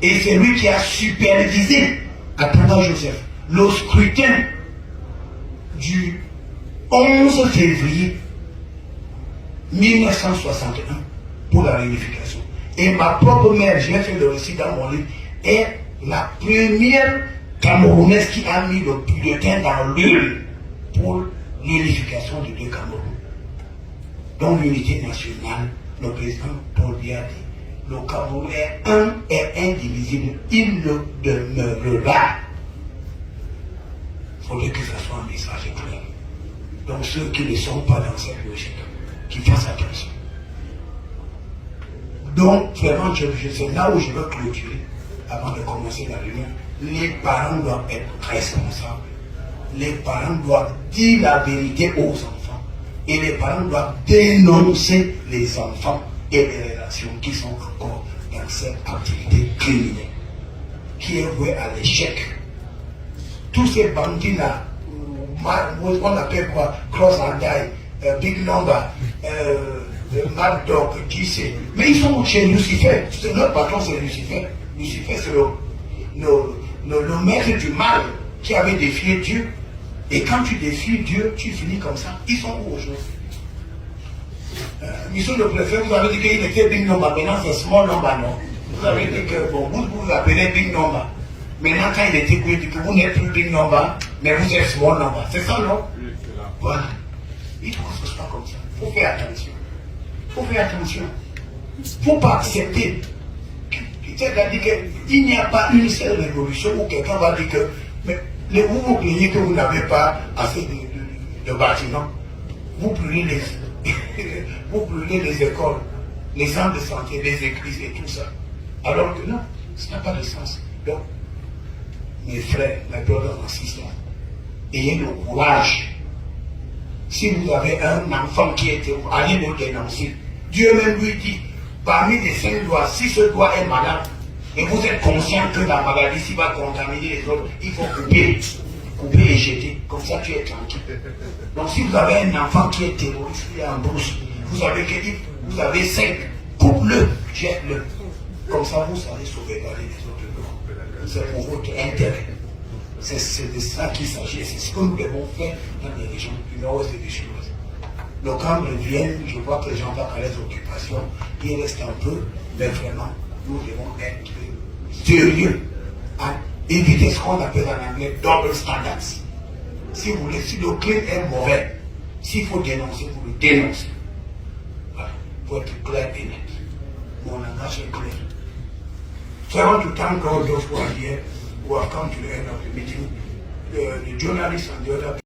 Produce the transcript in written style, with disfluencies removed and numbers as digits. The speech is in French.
Et c'est lui qui a supervisé, à travers Joseph, le scrutin du 11 février 1961 pour la réunification. Et ma propre mère, j'ai fait le récit dans mon livre, est la première Camerounaise qui a mis le bulletin dans l'urne pour l'unification des deux Cameroun. Dans l'unité nationale, le président Paul Biya dit, le Cameroun est un et indivisible, il ne demeurera. Il faudrait que ce soit un message clair. Donc ceux qui ne sont pas dans cette logique, qui fassent attention. Donc vraiment, c'est là où je veux clôturer, avant de commencer la réunion. Les parents doivent être responsables. Les parents doivent dire la vérité aux enfants. Et les parents doivent dénoncer les enfants et les relations qui sont encore dans cette activité criminelle, qui est vouée à l'échec. Tous ces bandits-là, on appelle quoi, Cross and Die, Big Number, Mad Dog, qui c'est. Mais ils sont chez Lucifer. Notre patron, c'est Lucifer. Lucifer, c'est le maître du mal qui avait défié Dieu. Et quand tu défies Dieu, tu finis comme ça. Ils sont où aujourd'hui? Monsieur le préfet, vous avez dit qu'il était Big Number, maintenant c'est Small Number, non? Vous avez dit que bon, vous appelez Big Number. Maintenant, quand il était connu, que vous n'êtes plus Big Number, mais vous êtes Small Number. C'est ça, non? Voilà. Il faut que ce soit comme ça. Il faut faire attention. Il faut faire attention. Il ne faut pas accepter. C'est-à-dire qu'il n'y a pas une seule révolution où quelqu'un va dire que mais vous vous plaignez que vous n'avez pas assez de bâtiments. Vous brûlez vous brûlez les écoles, les centres de santé, les églises et tout ça. Alors que non, ça n'a pas de sens. Donc, mes frères, mes brothers and sisters, ayez le courage. Si vous avez un enfant qui est allez le dénoncer. Dieu même lui dit, parmi les 5 doigts, si ce doigt est malade, et vous êtes conscient que la maladie s'il va contaminer les autres, il faut couper et jeter. Comme ça, tu es tranquille. Donc, si vous avez un enfant qui est terroriste, qui est en brousse, vous avez 5, coupe-le, jette-le. Comme ça, vous savez sauvegarder les autres. C'est pour votre intérêt. C'est de ça qu'il s'agit. C'est ce que nous devons faire dans les régions du nord-ouest et du sud-ouest. Donc, quand ils viennent, je vois que les gens partent à les occupations, ils restent un peu, mais vraiment, nous devons être sérieux à éviter ce qu'on appelle en anglais double standards. Si vous voulez, si le crime est mauvais, s'il faut dénoncer, vous le dénoncez. Voilà. Il faut être clair et net. Mon langage est clair. So I want to thank all those who are here, who have come to the end of the meeting, the journalists and the other people.